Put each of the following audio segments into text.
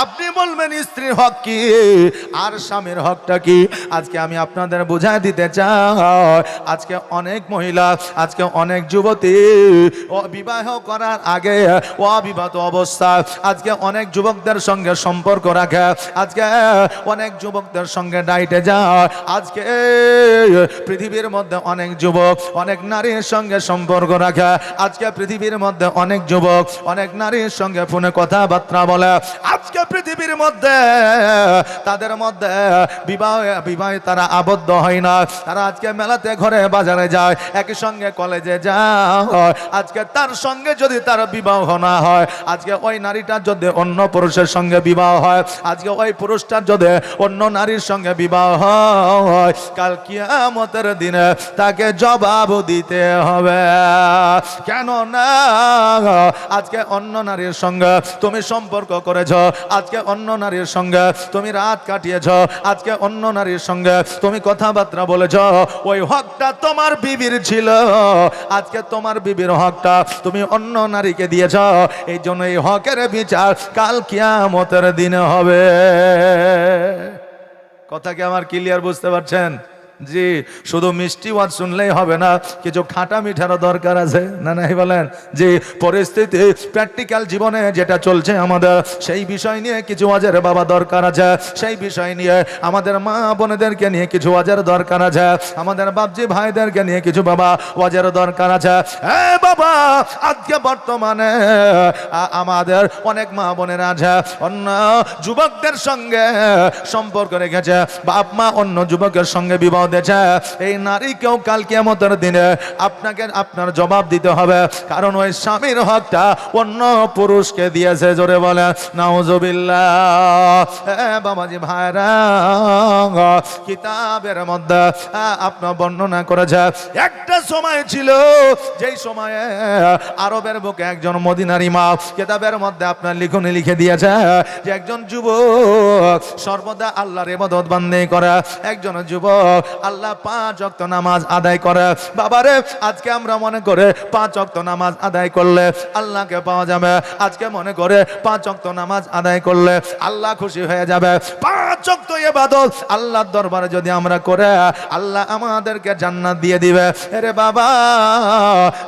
আপনি বলবেন স্ত্রীর হক কি আর স্বামীর হকটা কি। আজকে আমি আপনাদের বুঝাই দিতে চাই। আজকে অনেক মহিলা, আজকে অনেক যুবতী বিবাহ করার আগে অবিবাহিত অবস্থা আজকে অনেক যুবকদের সঙ্গে সম্পর্ক রাখে, আজকে অনেক যুবকদের সঙ্গে ডাইটে যায়। আজকে পৃথিবীর মধ্যে অনেক যুবক অনেক নারীর সঙ্গে সম্পর্ক রাখে, আজকে পৃথিবীর মধ্যে অনেক যুবক অনেক নারীর সঙ্গে ফোনে কথাবার্তা বলে। আজকে পৃথিবীর মধ্যে তাদের মধ্যে বিবাহে তারা আবদ্ধ হয় না। তারা আজকে মেলাতে ঘরে বাজারে যায়, একই সঙ্গে কলেজে যায়। আজকে তার সঙ্গে যদি তার বিবাহ না হয়, আজকে ওই নারীটার যদি অন্য পুরুষের সঙ্গে বিবাহ হয়, আজকে ওই পুরুষটার যদি অন্য নারীর সঙ্গে বিবাহ হয়, কাল কিয়ামতের দিনে তাকে জবাব দিতে হবে। কেন না আজকে অন্য নারীর সঙ্গে তুমি সম্পর্ক করেছ, আজকে অন্য নারীর সঙ্গে তুমি রাত কাটিয়েছ, আজকে অন্য নারীর সঙ্গে তুমি কথাবার্তা বলেছ। ওই হকটা তোমার বিবির ছিল, আজকে তোমার বিবির হকটা তুমি অন্য নারীকে দিয়েছ। এই জন্য এই হকের বিচার কাল কিয়ামতের দিনে হবে। কথা কি আমার ক্লিয়ার বুঝতে পারছেন? জি, শুধু মিষ্টি ওয়াজ শুনলেই হবে না, কিছু খাঁটা মিঠারও দরকার আছে, না নাই বলেন? যে পরিস্থিতি প্র্যাকটিক্যাল জীবনে যেটা চলছে আমাদের, সেই বিষয় নিয়ে কিছু ওয়াজের বাবা দরকার আছে, সেই বিষয় নিয়ে আমাদের মা বোনেদেরকে নিয়ে কিছু ওয়াজের দরকার আছে, আমাদের বাপজি ভাইদেরকে নিয়ে কিছু বাবা ওয়াজের দরকার আছে। বাবা, আজকে বর্তমানে আমাদের অনেক মা বোনের আছে অন্য যুবকদের সঙ্গে সম্পর্ক রেখেছে, বাপ মা অন্য যুবকের সঙ্গে বিবাহ দিয়েছে। এই নারীকেও কাল কিয়ামতের দিনে আপনাকে আপনার জবাব দিতে হবে, কারণ ওই স্বামীর হকটা অন্য পুরুষকে দিয়েছে। জোরে বলে নাউজুবিল্লাহ। বাবাজি ভাইরা, কিতাবের মধ্যে আপনার বর্ণনা করেছে একটা সময় ছিল, যেই সময়ে আরবের বুকে একজন মদিনার ইমাম কিতাবের মধ্যে আপনার লিখনে লিখে দিয়েছে যে একজন যুবক সর্বদা আল্লাহর ইবাদত বান্দি করে, একজন যুবক আল্লাহ 5 ওয়াক্ত নামাজ আদায় করে। বাবারে, আজকে আমরা মনে করে 5 ওয়াক্ত নামাজ আদায় করলে আল্লাহকে পাওয়া যাবে, আজকে মনে করে 5 ওয়াক্ত নামাজ আদায় করলে আল্লাহ খুশি হয়ে যাবে। 5 ওয়াক্ত ইবাদত আল্লাহর দরবারে যদি আমরা করে, আল্লাহ আমাদেরকে জান্নাত দিয়ে দিবে। আরে বাবা,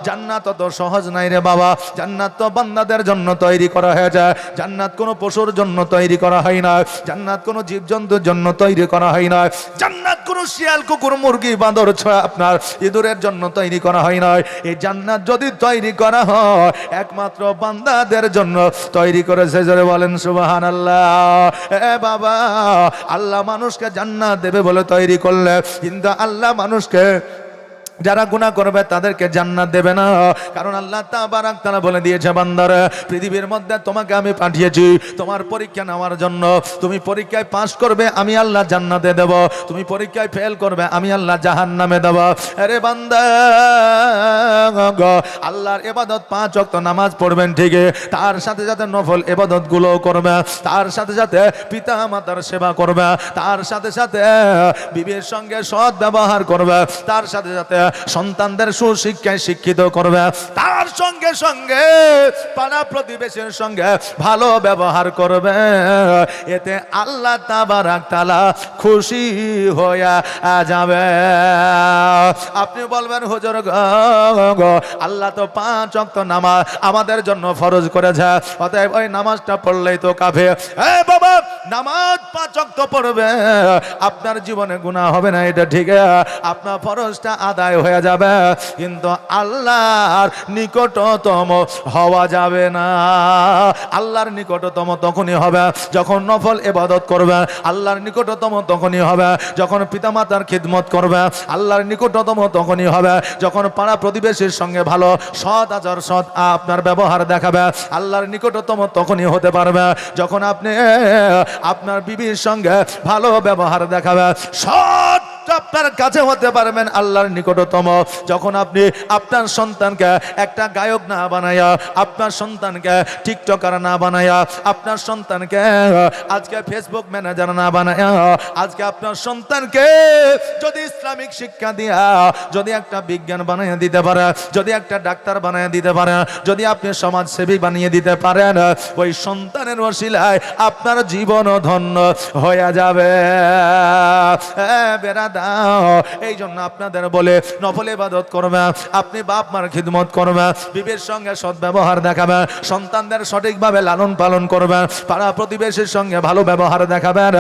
জান্নাত তো সহজ নাই রে বাবা, জান্নাত তো বান্দাদের জন্য তৈরি করা হয়েছে। জান্নাত কোনো পশুর জন্য তৈরি করা হয় না, জান্নাত কোনো জীবজন্তুর জন্য তৈরি করা হয় না, জান্নাত কোনো শিয়াল কুকুর মুরগি বাঁদর আপনার ইঁদুরের জন্য তৈরি করা হয় না। এই জান্নাত যদি তৈরি করা হয় একমাত্র বান্দাদের জন্য তৈরি করেছে। জোরে বলেন সুবহানাল্লাহ। বাবা, আল্লাহ মানুষকে জান্নাত দেবে বলে তৈরি করলে, কিন্তু আল্লাহ মানুষকে যারা গুনাহ করবে তাদেরকে জান্নাত দেবে না। কারণ আল্লাহ তাবারাক তাআলা বলে দিয়েছে, বান্দারা পৃথিবীর মধ্যে তোমাকে আমি পাঠিয়েছি তোমার পরীক্ষা নেওয়ার জন্য। তুমি পরীক্ষায় পাস করবে, আমি আল্লাহ জান্নাতে দেব, তুমি পরীক্ষায় ফেল করবে, আমি আল্লাহ জাহান্নামে দেব। আরে বান্দা, আল্লাহর ইবাদত 5 ওয়াক্ত নামাজ পড়বেন ঠিকই, তার সাথে সাথে নফল ইবাদত গুলো করবে, তার সাথে সাথে পিতা মাতার সেবা করবে, তার সাথে সাথে বিবির সঙ্গে সৎ ব্যবহার করবে, তার সাথে সাথে সন্তানদের সুশিক্ষায় শিক্ষিত করবে, তার সঙ্গে সঙ্গে পাড়া প্রতিবেশীর সঙ্গে ভালো ব্যবহার করবে। এতে আল্লাহ তাবারাক তাআলা খুশি হয়ে যাবে। আপনি বলবেন, হুজুর গো, আল্লাহ তো 5 ওয়াক্ত নামাজ আমাদের জন্য ফরজ করেছে, অতএব ওই নামাজটা পড়লেই তো কাফে। বাবা, নামাজ 5 ওয়াক্ত পড়বে, আপনার জীবনে গুনাহ হবে না, এটা ঠিক, আপনার ফরজটা আদায় হয়ে যাবে, কিন্তু আল্লাহর নিকটতম হওয়া যাবে না। আল্লাহর নিকটতম তখনই হবে যখন নফল ইবাদত করবে, আল্লাহর নিকটতম তখনই হবে যখন পিতামাতার খিদমত করবে, আল্লাহর নিকটতম তখনই হবে যখন পাড়া প্রতিবেশীর সঙ্গে ভালো সৎ আচরণ সৎ আপনার ব্যবহার দেখাবে, আল্লাহর নিকটতম তখনই হতে পারবে যখন আপনি আপনার বিবির সঙ্গে ভালো ব্যবহার দেখাবে, সৎ আপনার কাছে হতে পারবেন আল্লাহর নিকটতম যখন আপনি আপনার সন্তানকে একটা গায়ক না বানায়া, আপনার সন্তানকে টিকটকার না বানায়া, আপনার সন্তানকে আজকে ফেসবুক ম্যানেজার না বানায়া, আজকে আপনার সন্তানকে যদি ইসলামিক শিক্ষা দিয়া যদি একটা বিজ্ঞান বানিয়ে দিতে পারে, যদি একটা ডাক্তার বানিয়ে দিতে পারে, যদি আপনি সমাজসেবী বানিয়ে দিতে পারেন, ওই সন্তানের ওসিলায় আপনার জীবন ধন্য হয়ে যাবে। এই জন্য আপনাদের বলে নফল ইবাদত করবে, আপনি বাপ মার খিদমত করবে, বিবির সঙ্গে সদ্ব্যবহার দেখাবে, সন্তানদের সঠিকভাবে লালন পালন করবে, পাড়া প্রতিবেশীর সঙ্গে ভালো ব্যবহার দেখাবেন।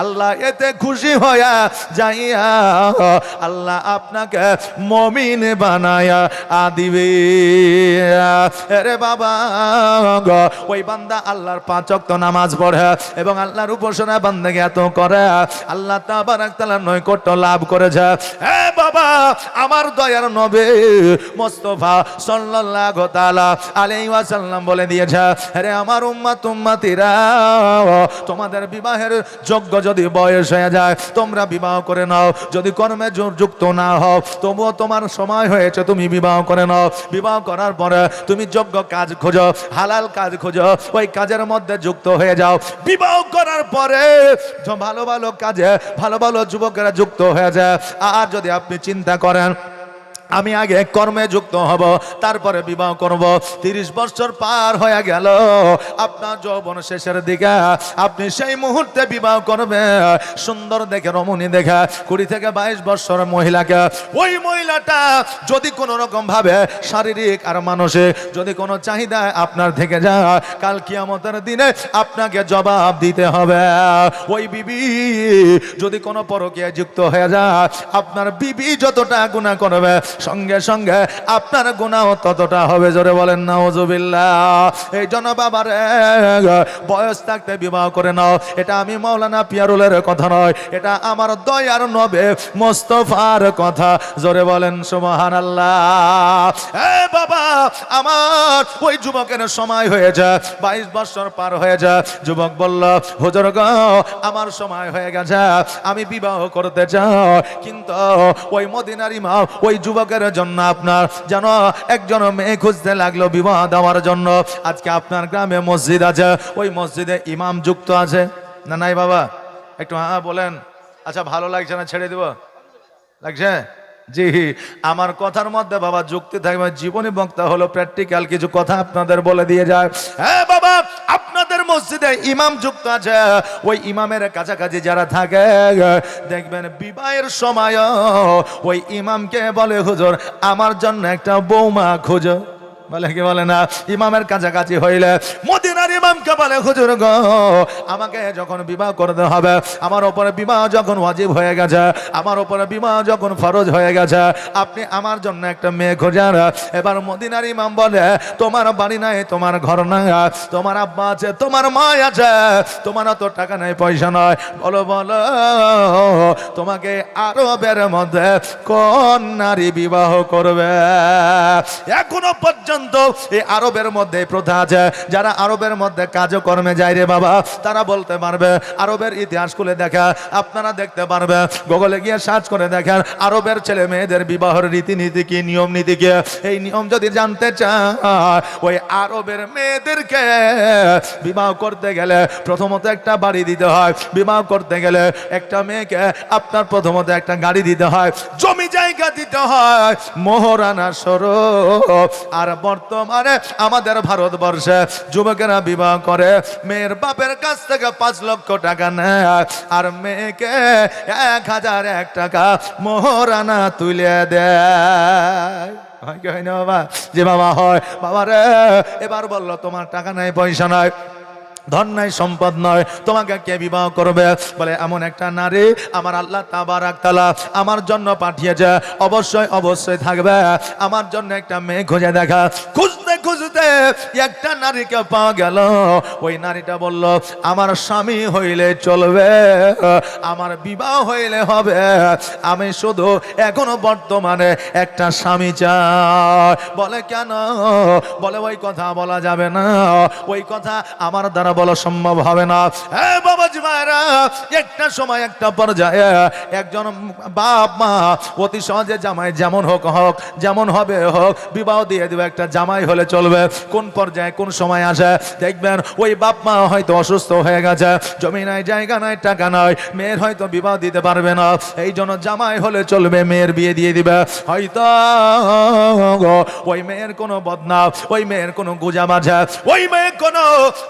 আল্লাহ এতে খুশি হয়ে যাইয়া আল্লাহ আপনাকে মুমিন বানায়া দিবে। আরে বাবা গো, ওই বান্দা আল্লাহর 5 ওয়াক্ত নামাজ পড়ে এবং আল্লাহর উপাসনা বান্দাকে এত করে, আল্লাহ তাবারক তাআলা নৈকট্য লাভ করেছে। হে বাবা, আমার দয়ার নবী মুস্তাফা সাল্লাল্লাহু তাআলা আলাইহি ওয়াসাল্লাম বলে দিয়েছে, আরে আমার উম্মত উম্মতিরা, তোমাদের বিবাহের যোগ্য যদি বয়স হয়ে যায় তোমরা বিবাহ করে নাও, যদি কর্মে যুক্ত না হও তবুও তোমার সময় হয়েছে তুমি বিবাহ করে নাও। বিবাহ করার পরে তুমি যোগ্য কাজ খোঁজো, হালাল কাজ খোঁজো, ওই কাজের মধ্যে যুক্ত হয়ে যাও। বিবাহ করার পরে ভালো ভালো কাজে ভালো ভালো যুবকেরা যুক্ত হয়ে যায়। আর যদি আপনি চিন্তা করেন আমি আগে কর্মে যুক্ত হব তারপরে বিবাহ করব, 30 বছর পার হয়ে গেল, আপনার যৌবন শেষের দিকে আপনি সেই মুহূর্তে বিবাহ করবে সুন্দর দেখে রমণী দেখে 20 থেকে 22 বছর মহিলাকে, ওই মহিলাটা যদি কোনো রকম ভাবে শারীরিক আর মানসিক যদি কোনো চাহিদা আপনার থেকে যায়, কাল কিয়ামতের দিনে আপনাকে জবাব দিতে হবে। ওই বিবি যদি কোনো পরকীয়ায় যুক্ত হয়ে যায়, আপনার বিবি যতটা গুনাহ করবে সঙ্গে সঙ্গে আপনার গুনাহ ততটা হবে। জোরে বলেন নাউজুবিল্লাহ। এই জন্য বাবারে বয়স থাকতে বিবাহ করে নাও। এটা আমি মাওলানা পিয়ারুলের কথা নয়, এটা আমার দয়ার নবী মুস্তাফার কথা। জোরে বলেন সুবহানাল্লাহ। এ বাবা, আমার ওই যুবকের সময় হয়ে যায়, 22 বছর পার হয়ে যায়। যুবক বলল, হুজুর গো, আমার সময় হয়ে গেছে, আমি বিবাহ করতে চাই, কিন্তু ওই মদিনার ইমাম ওই যুবকের জন্য আপনার যেন একজন মেয়ে খুঁজতে লাগলো বিবাহ দেওয়ার জন্য। আজকে আপনার গ্রামে মসজিদ আছে, ওই মসজিদে ইমাম যুক্ত আছে না নাই বাবা? একটু হ্যাঁ বলেন। আচ্ছা, ভালো লাগছে না ছেড়ে দিব? লাগছে? জি, আমার কথার মধ্যে বাবা যুক্তি থাকবে। জীবনী বক্তা হলো প্র্যাকটিক্যাল কিছু কথা আপনাদের বলে দিয়ে যায়। হ্যাঁ বাবা, আপনাদের মসজিদে ইমাম যুক্ত আছে, ওই ইমামের কাছাকাছি যারা থাকে দেখবেন বিবাহের সময় ওই ইমামকে বলে, হুজুর আমার জন্য একটা বৌমা খুঁজো। বলে কি বলে না? ইমামের কাছাকাছি হইলে মদিনার ইমামকে বলে, হুজুর গো, আমাকে যখন বিবাহ করতে হবে, আমার উপরে বিবাহ যখন ওয়াজিব হয়ে গেছে, আমার উপরে বিবাহ যখন ফরজ হয়ে গেছে, আপনি আমার জন্য একটা মেয়ে খোঁজেন। এবার মদিনার ইমাম বলে, তোমার বাড়ি নাই, তোমার ঘর নাই, তোমার আব্বা আছে, তোমার মা আছে, তোমার অত টাকা নাই, পয়সা নয়, বলো বলো তোমাকে আরবের মধ্যে কোন নারী বিবাহ করবে? এখনো পর্যন্ত এই আরবের মধ্যে প্রথা আছে, যারা আরবের মধ্যে কাজকর্মে যায় রে বাবা, তারা বলতে পারবে। আরবের ইতিহাস খুলে দেখা, আপনারা দেখতে পারবে, গুগলে গিয়ে সার্চ করে দেখেন আরবের ছেলে মেয়েদের বিবাহের রীতিনীতি কি, নিয়ম নীতি কি। এই নিয়ম যদি জানতে চান, ওই আরবের মেয়েদেরকে বিবাহ করতে গেলে প্রথমত একটা বাড়ি দিতে হয়, বিবাহ করতে গেলে একটা মেয়েকে আপনার প্রথমত একটা গাড়ি দিতে হয়, জমি জায়গা দিতে হয়, মোহরানা স্বরূপ। আর বর্তমানে আমাদের ভারতবর্ষে যুবকেরা বিবাহ করে, মেয়ের বাপের কাছ থেকে 5 লক্ষ টাকা নেয়, আর মেয়েকে 1001 টাকা মোহরানা তুলে দেয়। হয় না বাবা? যে বাবা হয়। বাবা রে, এবার বললো তোমার টাকা নাই, পয়সা নাই, ধন নাই, সম্পদ নয়, তোমাকে কে বিবাহ করবে? বলে এমন একটা নারী আমার আল্লাহ তাবারাক তাআলা আমার জন্য পাঠিয়েছে, অবশ্যই অবশ্যই থাকবে। আমার জন্য একটা মেয়ে খুঁজে দেখা। খুঁজতে খুঁজতে একটা নারীকে পাওয়া গেল। ওই নারীটা বলল, আমার স্বামী হইলে চলবে, আমার বিবাহ হইলে হবে, আমি শুধু এখনো বর্তমানে একটা স্বামী চাই। বলে কেন? বলে ওই কথা বলা যাবে না, ওই কথা আমার দ্বারা বলা সম্ভব হবে না। হ্যাঁ বাবা, ভাইরা, একটা সময় একটা পর্যায়ে একজন বাপ মা অতি সহজে জামাই যেমন হোক যেমন হবে হোক বিবাহ দিয়ে দিবে, একটা জামাই হলে চলবে। কোন পর্যায়ে কোন সময় আসে দেখবেন ওই বাপ মা হয়তো অসুস্থ হয়ে গেছে, জমি নাই, জায়গা নাই, টাকা নাই, মেয়ের হয়তো বিবাহ দিতে পারবে না, এই জন্য জামাই হলে চলবে, মেয়ের বিয়ে দিয়ে দিবে। হয়তো ওই মেয়ের কোনো বদনাম, ওই মেয়ের কোনো গুজা বাজা, ওই মেয়ে কোনো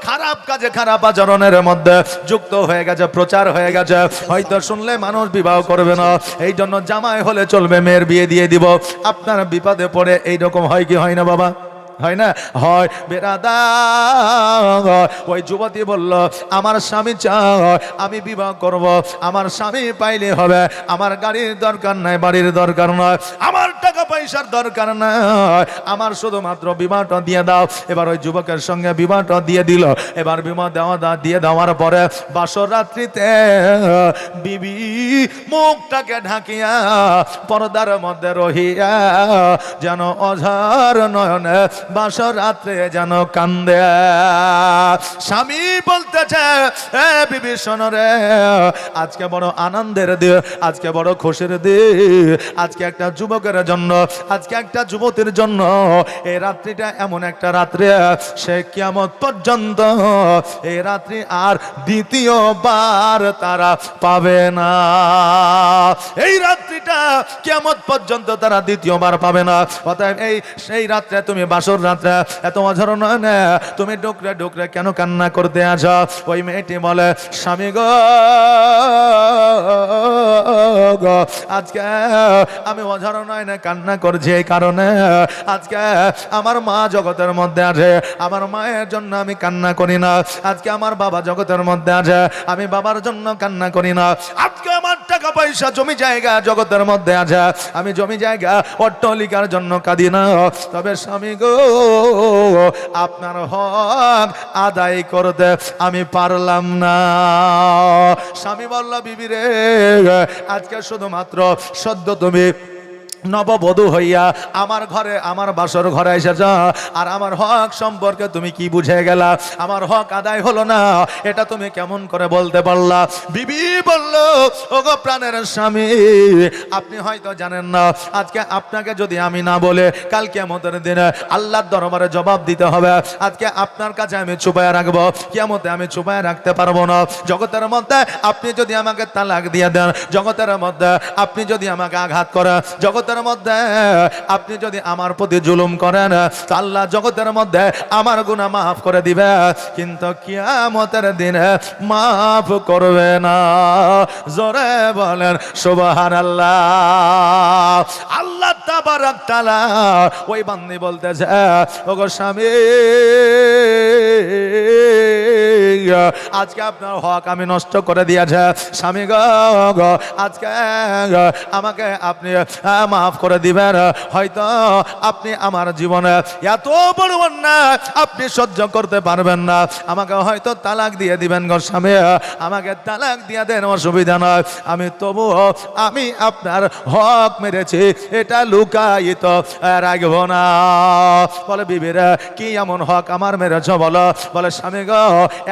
খারাপ কাজে খারাপ আচরণের মধ্যে যুক্ত হয়ে গেছে, প্রচার হয়ে গেছে, হয়তো শুনলে মানুষ বিবাহ করবে না, এই জন্য জামাই হলে চলবে, মেয়ের বিয়ে দিয়ে দিব। আপনার বিপদে পড়ে এইরকম হয় কি হয় না বাবা? হয় না? হয়। বেরাদা ওই যুবতী বলল, আমার স্বামী চায় আমি বিবাহ করব, আমার স্বামী পাইলে হবে, আমার গাড়ির দরকার নাই, বাড়ির দরকার নয়, আমার টাকা পয়সার দরকার নাই, আমার শুধুমাত্র বিবাহটা দিয়ে দাও। এবার ওই যুবকের সঙ্গে বিবাহটা দিয়ে দিল। এবার বিবাহ দিয়ে দেওয়ার পরে বাসর রাত্রিতে বিবি মুখটাকে ঢাকিয়া পর্দার মধ্যে রহিয়া যেন অঝার নয়নে বাসর রাত্রে যেন কান্দে। স্বামী বলতেছে, এ বিবি শোনো রে, আজকে বড় আনন্দের দিন, আজকে বড় খুশির দিন, আজকে একটা যুবকের জন্য, আজকে একটা যুবতীর জন্য এই রাত্রিটা এমন একটা রাত্রি, সে কিয়ামত পর্যন্ত এই রাত্রি আর দ্বিতীয়বার তারা পাবে না। এই রাত্রিটা কিয়ামত পর্যন্ত তারা দ্বিতীয়বার পাবে না। অতএব এই সেই রাত্রে তুমি বাসর রাত্রে এত অঝর নয় না, তুমি ডুকরে ডুকরে কেন কান্না করতে আছো? ওই মেয়েটি বলে, স্বামী গো, আজকে আমি অঝর নয় না কান্না করছি এই কারণে, আজকে আমার মা জগতের মধ্যে আছে, আমার মায়ের জন্য আমি কান্না করি না। আজকে আমার বাবা জগতের মধ্যে আছে, আমি বাবার জন্য কান্না করি না। আজকে আমার টাকা পয়সা জমি জায়গা জগতের মধ্যে আছে, আমি জমি জায়গা অট্টালিকার জন্য কাঁদি না। তবে স্বামী গো, আপনার হক আদায় করতে আমি পারলাম না। স্বামী বলল, বিবি রে, আজকে শুধুমাত্র সদ্য তুমি নববধূ হইয়া আমার ঘরে, আমার বাসর ঘরে এসেছ, আর আমার হক সম্পর্কে তুমি কি বুঝে গেলা? আমার হক আদায় হলো না, এটা তুমি কেমন করে বলতে পারলা? বিবি বলল, ওগো প্রাণের স্বামী, আপনি হয়তো জানেন না, আজকে আপনাকে যদি আমি না বলে কাল কিয়ামতের দিনে আল্লাহর দরবারে জবাব দিতে হবে। আজকে আপনার কাছে আমি চুপায় রাখবো, কিয়ামতে আমি চুপায় রাখতে পারবো না। জগতের মধ্যে আপনি যদি আমাকে তালাক দিয়ে দেন, জগতের মধ্যে আপনি যদি আমাকে আঘাত করেন, জগতের মধ্যে আপনি যদি আমার প্রতি জুলুম করেন, আল্লাহ জগতের মধ্যে আমার গুনাহ মাফ করে দিবে, কিন্তু কিয়ামতের দিনে মাফ করবে না। জোরে বলেন সুবহানাল্লাহ। আল্লাহ তাবারক তাআলা ওই বান্দী বলতেছে, ওগো স্বামী, আজকে আপনার হক আমি নষ্ট করে দিয়েছে। স্বামী গো, আজকে আমাকে আপনি মাফ করে দিবেন। হয়তো আপনি আমার জীবনে এত বড় অন্যায় আপনি সহ্য করতে পারবেন না, আমাকে হয়তো তালাক দিয়ে দিবেন। গো স্বামী, আমাকে তালাক দিয়ে দেন, অসুবিধা নয়, আমি তবুও আমি আপনার হক মেরেছি এটা লুকায়িত রাখবো না। বলে, বিবিরা কি এমন হক আমার মেরেছ বলো? বলে, স্বামী গো,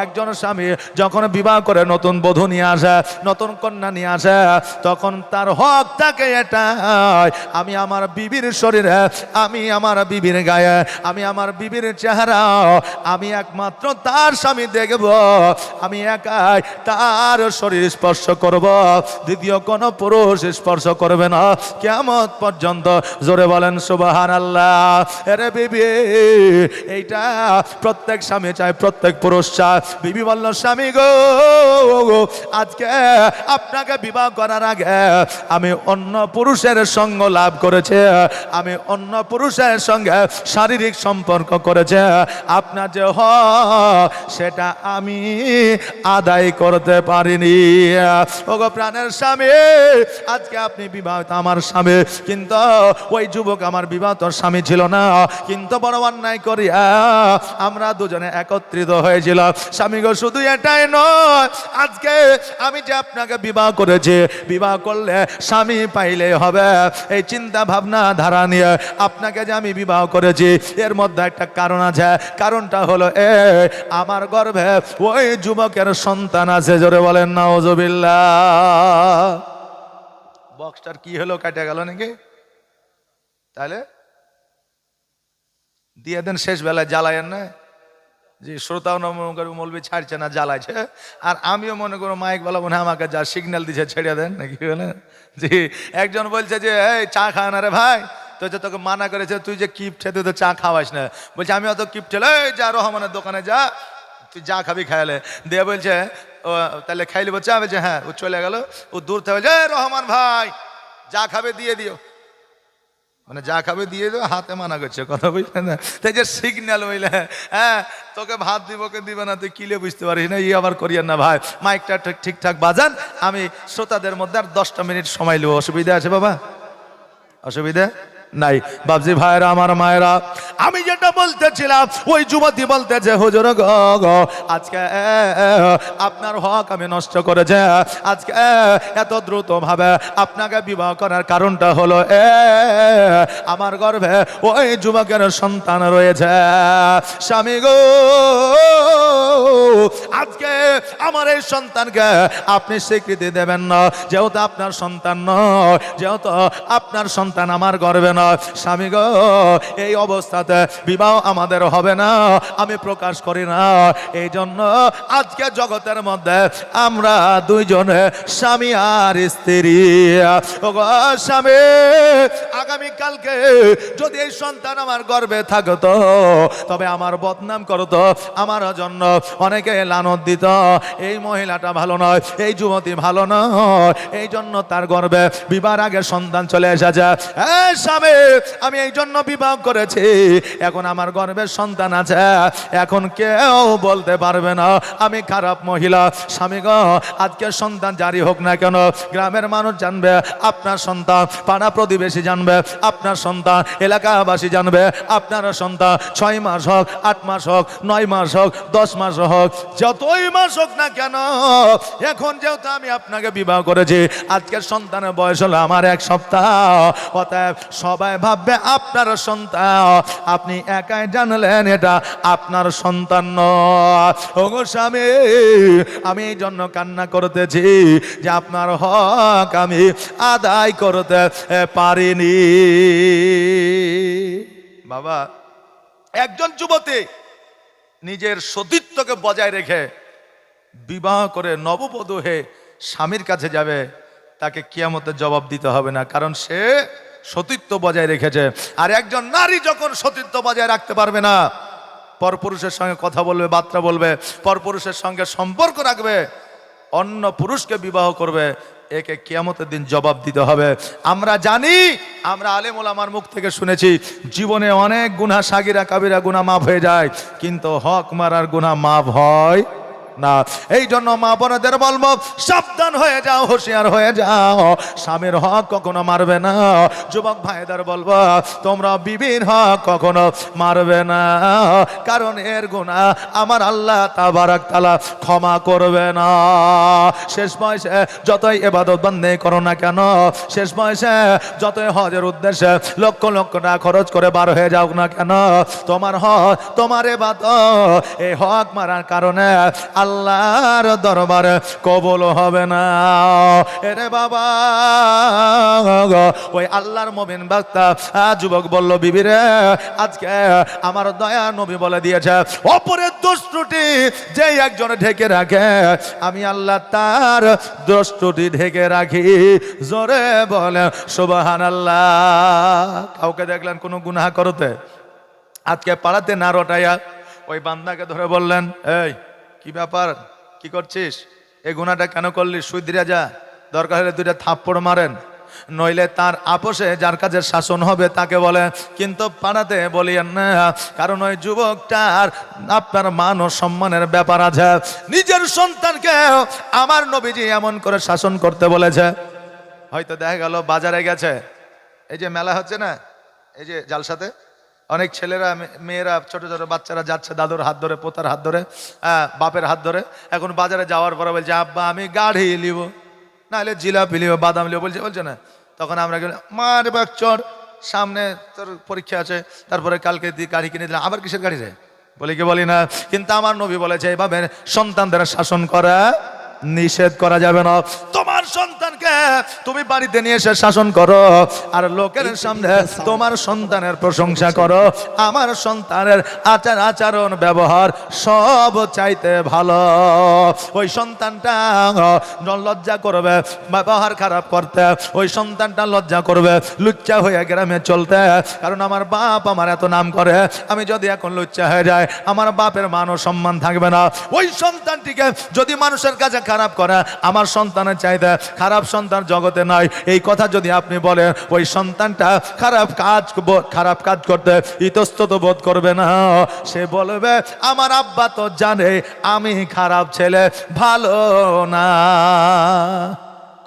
একজন স্বামী যখন বিবাহ করে নতুন বধূ নিয়ে আসে, নতুন কন্যা নিয়ে আসে, তখন তার হক থাকে এটা, আমি আমার বিবির শরীরে, আমি আমার বিবির গায়ে, আমি আমার বিবির চেহারা, আমি একমাত্র তার স্বামী দেখব, আমি একাই তার শরীর স্পর্শ করব, দ্বিতীয় কোনো পুরুষ স্পর্শ করবে না কিয়ামত পর্যন্ত। জোরে বলেন সুবহানাল্লাহ। আরে বিবি, এইটা প্রত্যেক স্বামী চায়, প্রত্যেক পুরুষ চায়। বিবি বলল, স্বামী গো, আজকে আপনাকে বিবাহ করার আগে আমি অন্য পুরুষের সঙ্গ লাভ করেছে, আমি অন্য পুরুষের সঙ্গে শারীরিক সম্পর্ক করেছে, আপনার যে হক সেটা আমি আদায় করতে পারিনি। ওগো প্রাণের স্বামী, আজকে আপনি বিবাহিত আমার স্বামী, কিন্তু ওই যুবক আমার বিবাহিত স্বামী ছিল না, কিন্তু বড় অন্যায় করিয়া আমরা দুজনে একত্রিত হয়েছিল। স্বামী গো শুধু এটাই নয়, আজকে আমি যে আপনাকে বিবাহ করেছি, বিবাহ করলে স্বামী পাইলে হবে এই চিন্তা ভাবনা ধারা নিয়ে আপনাকে যে আমি বিবাহ করেছি, এর মধ্যে একটা কারণ আছে। কারণটা হলো আমার গর্ভে ওই যুবকের সন্তান আছে। জোরে বলেন নাউজুবিল্লাহ। বক্সটার কি হলো, কাটা গেল নাকি? তাহলে দিয়ে দেন, শেষ বেলায় জ্বালায়েন না। যে শ্রোতাও মৌলবি ছাড়ছে না, জ্বালাইছে। আর আমিও মনে করো মাইক বলা মনে আমাকে যা সিগন্যাল দিছে ছেড়ে দেন নাকি বলে। জি, একজন বলছে যে এই চা খায় না রে ভাই, তো যে তোকে মানা করেছে, তুই যে কিপটে, তুই তো চা খাওয়াস না। বলছে আমি অত কিপটে, এই যা রহমানের দোকানে যা, তুই যা খাবি খাইলে দিয়ে। বলছে ও তাহলে খাইলি? বলছে বলছে হ্যাঁ। ও চলে গেল, ও দূর থেকে বলছে রহমান ভাই যা খাবে দিয়ে দিও, মানে যা খাবে দিয়ে দিও, হাতে মানা করছে, কথা বুঝলে না? তাই যে সিগন্যাল বুঝলে, হ্যাঁ তোকে ভাত দিব কে দিবে না তুই কিলে বুঝতে পারিস না, আবার করিয়েন না ভাই। মাইকটা ঠিকঠাক বাজান, আমি শ্রোতাদের মধ্যে আর 10টা মিনিট সময় নেব। অসুবিধা আছে বাবা? অসুবিধা নাই। বাবজি ভাইরা, আমার মায়েরা, আমি যেটা বলতেছিলাম, ওই যুবতী বলতেছে হুজুর গো আজকে আপনার হক আমি নষ্ট করেছে, আজকে এত দ্রুত ভাবে আপনাকে বিবাহ করার কারণটা হলো আমার গর্ভে ওই যুবকের সন্তান রয়েছে। স্বামী গো আজকে আমার এই সন্তানকে আপনি স্বীকৃতি দেবেন না, যেহেতু আপনার সন্তান নয়, যেহেতু আপনার সন্তান আমার গর্বে নয়। স্বামী গো এই অবস্থাতে বিবাহ আমাদের হবে না, আমি প্রকাশ করি না। এই জন্য আজকে জগতের মধ্যে আমরা দুইজনে স্বামী আর স্ত্রী। ও গো স্বামী, আগামীকালকে যদি এই সন্তান আমার গর্বে থাকতো, তবে আমার বদনাম করতো, আমার জন্য অনেকে লানত দিত, এই মহিলাটা ভালো নয়, এই যুবতী ভালো নয়, এই জন্য তার গর্বে বিবাহের আগে সন্তান চলে এসেছে। স্বামী আমি এই জন্য বিবাহ করেছি, এখন আমার গর্ভের সন্তান আছে, এখন কেউ বলতে পারবে না আমি খারাপ মহিলা। স্বামী গো আজকে সন্তান জারি হোক না কেন, গ্রামের মানুষ জানবে আপনার সন্তান, পাড়া প্রতিবেশী জানবে আপনার সন্তান, এলাকাবাসী জানবে আপনার সন্তান। 6 মাস হোক, 8 মাস হোক, 9 মাস হোক, 10 মাস হোক, যতই মাস হোক না কেন, এখন যেহেতু আমি আপনাকে বিবাহ করেছি, আজকের সন্তানের বয়স হলো আমার 1 সপ্তাহ। অতএব সবাই ভাববে আপনার সন্তান, আপনি একাই জানলেন এটা আপনার সন্তান নয়। ওগো স্বামী, আমি এই জন্য কান্না করতেছি যে আপনার হক আমি আদায় করতে পারিনি। বাবা, একজন যুবতী নিজের সতীত্বকে বজায় রেখে বিবাহ করে নববধূ হয়ে স্বামীর কাছে যাবে, তাকে কিয়ামতের জবাব দিতে হবে না, কারণ সে সতীত্ব বজায় রেখেছে। আর একজন নারী যখন সতীত্ব বজায় রাখতে পারবে না, পরপুরুষের সঙ্গে কথা বলবে, বার্তা বলবে, পরপুরুষের সঙ্গে সম্পর্ক রাখবে, অন্য পুরুষকে বিবাহ করবে, একে কিয়ামতের দিন জবাব দিতে হবে। আমরা জানি, আমরা আলেম ওলামার মুখ থেকে শুনেছি, জীবনে অনেক গুনাহ সাগিরা কাবিরা গুনাহ মাফ হয়ে যায়, কিন্তু হক মারার গুনাহ মাফ হয় না। এই জন্য মা বোনদের বলবো, সাবধান হয়ে যাও, হুঁশিয়ার হয়ে যাও, স্বামীর হক কখনো মারবে না। যুবক ভাইদের বলবো, তোমরা বিবির হক কখনো মারবে না, কারণ এর গুনাহ আমার আল্লাহ তাবারক তাআলা ক্ষমা করবে না। শেষ বয়সে যতই ইবাদত বন্দেগি করো না কেন, শেষ বয়সে যতই হজের উদ্দেশ্যে লক্ষ লক্ষ টাকা খরচ করে বার হয়ে যাও না কেন, তোমার হক, তোমার ইবাদত এই হক মারার কারণে আল্লাহর দরবারে কবুল হবে না। এরে বাবা, ওই আল্লাহর মুমিন বান্দা যুবক বলল, বিবি রে, আজকে আমার দয়া নবী বলে দিয়েছে, অপরের দোষ ত্রুটি যে একজন ঢেকে রাখে, আমি আল্লাহ তার দোষ ত্রুটি ঢেকে রাখি। জোরে বলে সুবহানাল্লাহ। কাউকে দেখলেন কোনো গুনাহ করতে, আজকে পাড়াতে না রটাইয়া ওই বান্দাকে ধরে বললেন, এই কি ব্যাপার, কি করছিস, এই গুনাহটা কেন করলি, সুধরে যা, দরকার হলে 2টা থাপ্পড় মারেন, নইলে তার আপোষে যার কাছে শাসন হবে তাকে বলে। কিন্তু পাড়াতে বলিয়েন না, কারণ ওই যুবকটার আপনার মান ও সম্মানের ব্যাপার আছে। নিজের সন্তানকে আমার নবীজি এমন করে শাসন করতে বলেছে। হয়তো দেখা গেল বাজারে গেছে, এই যে মেলা হচ্ছে না, এই যে জালসাতে, অনেক ছেলেরা মেয়েরা ছোট ছোট বাচ্চারা যাচ্ছে দাদুর হাত ধরে পোতার হাত ধরে বাপের হাত ধরে, এখন বাজারে যাওয়ার পরে বলছে আব্বা আমি গাড়ি নিব, নাহলে জিলাপি নিব, বাদাম নিব, বলছে না। তখন আমরা গেলাম মার বাক চর, সামনে তোর পরীক্ষা আছে, তারপরে কালকে গাড়ি কিনে দিলাম, আবার কিসের গাড়ি যায় বলি কি বলি না। কিন্তু আমার নবী বলেছে এইভাবে সন্তানদের শাসন করা নিষেধ করা যাবে না। তোমার সন্তানকে তুমি বাড়িতে নিয়ে এসে শাসন করো, আর লোকের সামনে তোমার সন্তানের প্রশংসা করো। আমার সন্তানের আচার আচরণ ব্যবহার সব চাইতে ভালো। ওই সন্তানটা লজ্জা করবে ব্যবহার খারাপ করতে, ওই সন্তানটা লজ্জা করবে লুচ্চা হয়ে গ্রামে চলতে, কারণ আমার বাপ আমার এত নাম করে, আমি যদি এখন লুচ্চা হয়ে যায় আমার বাপের মান ও সম্মান থাকবে না। ওই সন্তানটিকে যদি মানুষের কাছে খারাপ করে, আমার সন্তানের চাইতে খারাপ সন্তান জগতে নাই, এই কথা যদি আপনি বলেন, ওই সন্তানটা খারাপ কাজ করতে ইতস্তত বোধ করবে না। সে বলবে আমার আব্বা তো জানে আমি খারাপ ছেলে, ভালো না।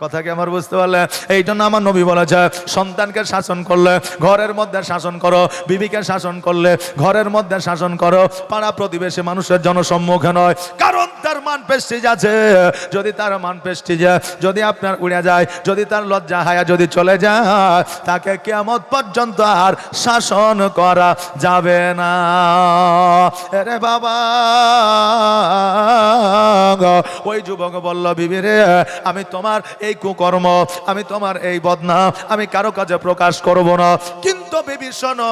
কথা কি আমার বুঝতে পারলে? এই জন্য আমার নবী বলেছে সন্তানকে শাসন করলে ঘরের মধ্যে শাসন করো, বিবিকে শাসন করলে ঘরের মধ্যে শাসন করো, পাড়া প্রতিবেশী মানুষের জনসম্মুখে নয়। কারণ তার মান প্রেস্টিজ আছে, যদি তার মান প্রেস্টিজ যদি আপনার উড়ে যায়, যদি তার লজ্জা হায়া যদি চলে যায়, তাকে কিয়ামত পর্যন্ত আর শাসন করা যাবে না। আরে বাবা, ওই যুবক বলল বিবি রে, আমি তোমার এই কুকর্ম, আমি তোমার এই বদনাম আমি কারো কাছে প্রকাশ করব না, কিন্তু বিবি শোনো,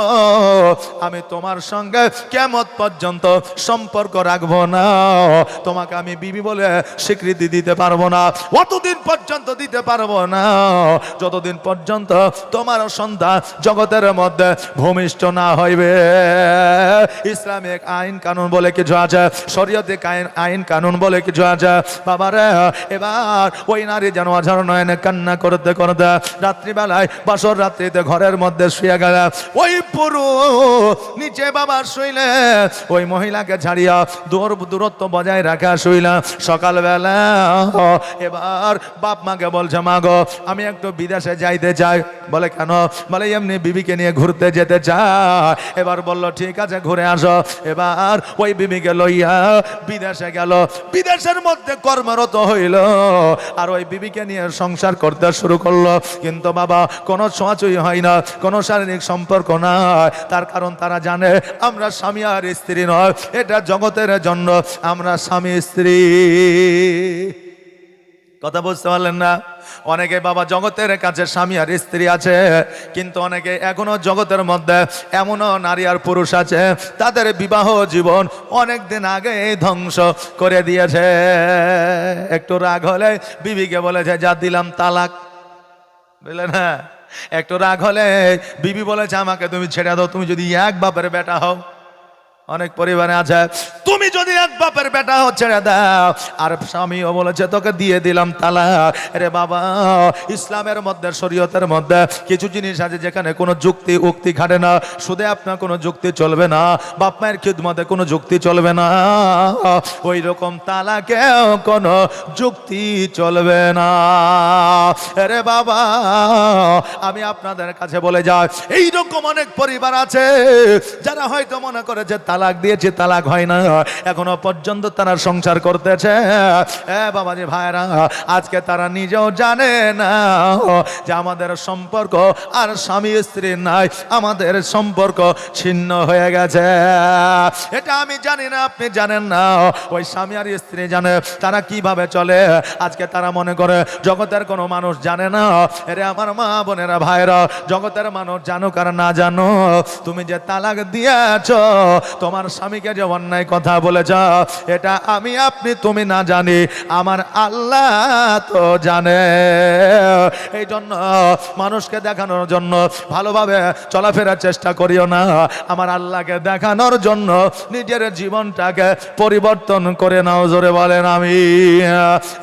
আমি তোমার সঙ্গে কিয়ামত পর্যন্ত সম্পর্ক রাখবো না। তোমাকে আমি বিবি বলে স্বীকৃতি দিতে পারবো না, অতদিন পর্যন্ত দিতে পারবো না যতদিন পর্যন্ত তোমার সন্তান জগতের মধ্যে ভূমিষ্ঠ না হইবে। ইসলামিক আইন কানুন বলে কিছু আছে, শরীয়তে আইন কানুন বলে কিছু আছে। বাবারে, এবার ওই নারী যেন অঝার নয়নে কান্না করতে করতে রাত্রিবেলায় বাসর রাত্রিতে ঘরের মধ্যে শুয়ে গেল। ওই পুরুষ নিচে বাবা শুইলে, ওই মহিলাকে ছাড়িয়া দূরত্ব বজায় রাখা শুইলা। সকালবেলা এবার বাপ মাকে বলছে মা গো আমি একটু বিদেশে যাইতে চাই। বলে কেন? বলে এমনি বিবিকে নিয়ে ঘুরতে যেতে চাই। এবার বলল ঠিক আছে ঘুরে আসো। এবার ওই বিবিকে লইয়া বিদেশে গেল, বিদেশের মধ্যে কর্মরত হইল, আর ওই বিবিকে নিয়ে সংসার করতে শুরু করলো। কিন্তু বাবা কোনো ছোঁয়াছুঁই হয় না, কোনো শারীরিক সম্পর্ক নাই। তার কারণ তারা জানে আমরা স্বামী আর স্ত্রী নয়, এটা জগতের জন্য আমরা স্বামী স্ত্রী। কথা বুঝতে পারলেন না? অনেকে বাবা জগতের কাছে স্বামী আর স্ত্রী আছে, কিন্তু অনেকে এখনো জগতের মধ্যে এমনও নারী আর পুরুষ আছে তাদের বিবাহ জীবন অনেক দিন আগে ধ্বংস করে দিয়েছে। একটু রাগ হলে বিবিকে বলেছে যা দিলাম তালাক, বুঝলে না? একটু রাগ হলে বিবি বলেছে আমাকে তুমি ছেড়ে দাও, তুমি যদি এক বাপের বেটা হও। অনেক পরিবারে আছে তুমি যদি এক বাপের বেটা হও ছেড়ে দাও, আর স্বামীও বলেছে তোকে দিয়ে দিলাম তালাক। আরে বাবা, ইসলামের মধ্যে শরীয়তের মধ্যে কিছু জিনিস আছে যেখানে কোনো যুক্তি উক্তি খাটে না। সুদে আপনার কোনো যুক্তি চলবে না, বাপ মায়ের খিদমতে কোনো যুক্তি চলবে না, ওই রকম তালাকেও কোনো যুক্তি চলবে না। আরে বাবা, আমি আপনাদের কাছে বলে যাই এইরকম অনেক পরিবার আছে যারা হয়তো মনে করেছে তালাক দিয়েছে, তালাক হয় না, এখনো পর্যন্ত তারা সংসার করতেছে। বাবাজি ভাইরা, আজকে তারা নিজেও জানে না যে আমাদের সম্পর্ক আর স্বামী স্ত্রী নাই, আমাদের সম্পর্ক ছিন্ন হয়ে গেছে। এটা আমি জানি না, আপনি জানেন না, ওই স্বামী আর স্ত্রী জানে তারা কিভাবে চলে। আজকে তারা মনে করে জগতের কোনো মানুষ জানে না। এরে আমার মা বোনেরা ভাইরা, জগতের মানুষ জানুক আর না জানো, তুমি যে তালাক দিয়েছ, তোমার স্বামীকে যে অন্যায় কথা বলেছ, এটা আমি আপনি তুমি না জানি, আমার আল্লাহ তো জানে। এই জন্য মানুষকে দেখানোর জন্য ভালোভাবে চলাফেরার চেষ্টা করিও না, আমার আল্লাহকে দেখানোর জন্য নিজের জীবনটাকে পরিবর্তন করে নাও। জোরে বলেন আমি।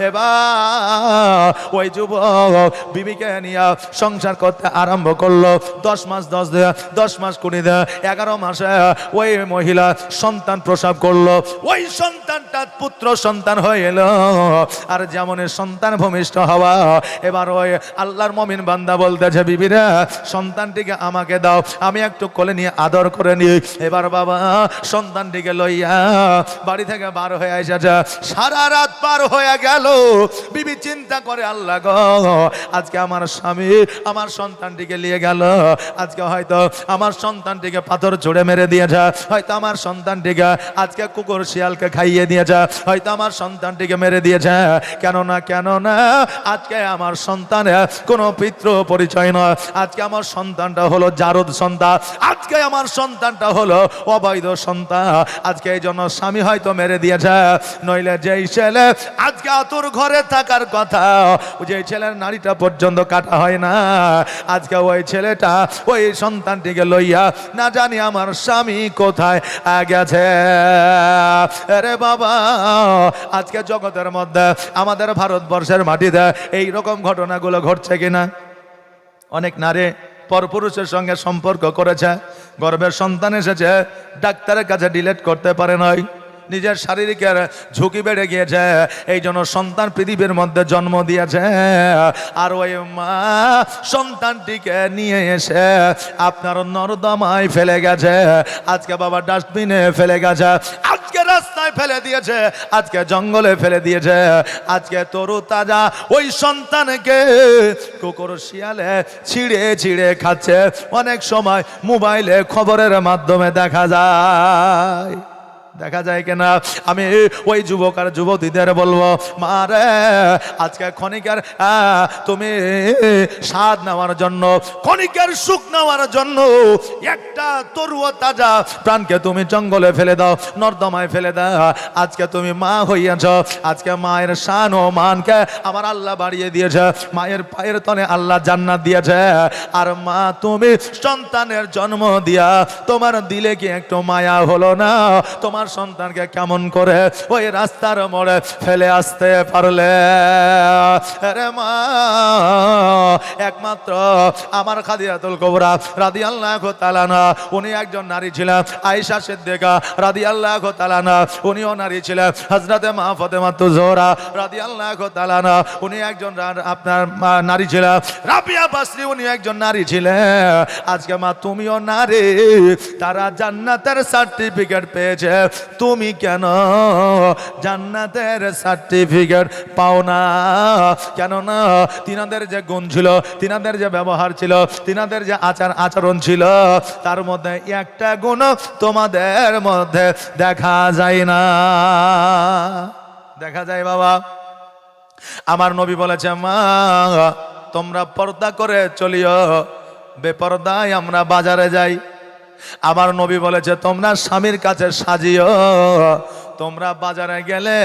এবার ওই যুবক বিবিকে নিয়ে সংসার করতে আরম্ভ করলো। 10 মাস 10 মাস 20 দিন 11 মাসে ওই মহিলা মহিলা সন্তান প্রসব করলো, ওই সন্তানটা পুত্র সন্তান হয়ে এলো। আর যেমন সন্তান ভূমিষ্ঠ হওয়া, এবার ওই আল্লাহর মুমিন বান্দা বলতেছে, বিবিরা সন্তানটিকে আমাকে দাও, আমি একটু কোলে নিয়ে আদর করে নিই। এবার বাবা সন্তানটিকে লইয়া বাড়ি থেকে বার হয়ে এসেছে। সারা রাত পার হয়ে গেল। বিবি চিন্তা করে, আল্লাহ গো, আজকে আমার স্বামী আমার সন্তানটিকে নিয়ে গেল, আজকে হয়তো আমার সন্তানটিকে পাথর ছুঁড়ে মেরে দিয়েছে, হয়তো আমার সন্তানটিকে আজকে কুকুর শিয়ালকে খাইয়ে দিয়েছে, হয়তো আমার সন্তানটিকে মেরে দিয়েছে। কেন না আজকে আমার সন্তানের কোনো পিতৃ পরিচয় নয়, আজকে আমার সন্তানটা হলো জারদ সন্তান, আজকে আমার সন্তানটা হলো অবৈধ সন্তান। আজকে এই জন্য স্বামী হয়তো মেরে দিয়েছে, নইলে যেই ছেলে আজকে আতুর ঘরে থাকার কথা, যে ছেলের নারীটা পর্যন্ত কাটা হয় না, আজকে ওই ছেলেটা ওই সন্তানটিকে লইয়া না জানি আমার স্বামী কোথায় গেছে। আরে বাবা, আজকে জগতের মধ্যে আমাদের ভারতবর্ষের মাটিতে এই রকম ঘটনাগুলো ঘটছে কিনা? অনেক নারী পরপুরুষের সঙ্গে সম্পর্ক করেছে, গর্ভের সন্তান এসেছে, ডাক্তারের কাছে ডিলেট করতে পারে নাই, নিজের শারীরিকের ঝুঁকি বেড়ে গিয়েছে, এই জন্য সন্তান পৃথিবীর মধ্যে জন্ম দিয়েছে। আর ওই মা সন্তানটিকে নিয়ে এসে আপনার নর্দমায় ফেলে গেছে, আজকে বাবা ডাস্টবিনে ফেলে গেছে, আজকে রাস্তায় ফেলে দিয়েছে, আজকে জঙ্গলে ফেলে দিয়েছে। আজকে তরু তাজা ওই সন্তানকে কুকুর শিয়ালে ছিঁড়ে খাচ্ছে। অনেক সময় মোবাইলে খবরের মাধ্যমে দেখা যায় কিনা? আমি ওই যুবক আর যুবতীদের বলবো, মারে আজকে ক্ষণিকের তুমি স্বাদ নেওয়ার জন্য, ক্ষণিকের সুখ নেওয়ার জন্য একটা তরুয়া তাজা প্রাণকে তুমি জঙ্গলে ফেলে দাও, নর্দমায় ফেলে দাও। আজকে তুমি মা হইয়াছ, আজকে মায়ের শান ও মানকে আমার আল্লাহ বাড়িয়ে দিয়েছে, মায়ের পায়ের তলে আল্লাহ জান্নাত দিয়েছে। আর মা তুমি সন্তানের জন্ম দিয়া তোমার দিলে কি একটু মায়া হলো না? তোমার সন্তানকে কেমন করে ওই রাস্তার মোড়ে ফেলে আসতে পারলে? আরে মা, একমাত্র আমার খাদিজাতুল কুবরা রাদিয়াল্লাহু তাআলা আনহা, উনি একজন নারী ছিলেন। আয়েশা সিদ্দিকা রাদিয়াল্লাহু তাআলা আনহা, উনিও নারী ছিলেন। হযরতে মা ফাতেমাতুজ জোহরা রাদিয়াল্লাহু তাআলা আনহা, উনি একজন আপনার নারী ছিলেন। রাবিয়া বাসরি, উনি একজন নারী ছিলেন। আজকে মা তুমিও নারী, তারা জান্নাতের সার্টিফিকেট পেয়েছে, তুমি কেন জান্নাতের সার্টিফিকেট পাও না? কেন না? তিনাদের যে গুণ ছিল, তিনাদের যে ব্যবহার ছিল, তিনাদের যে আচরণ ছিল, তার মধ্যে একটা গুণ তোমাদের মধ্যে দেখা যায় না। দেখা যায় বাবা। আমার নবী বলেছে, মা তোমরা পর্দা করে চলিও, বেপর্দায় আমরা বাজারে যাই। আমার নবী বলেছে, তোমরা স্বামীর কাছে সাজিও, তোমরা বাজারে গেলে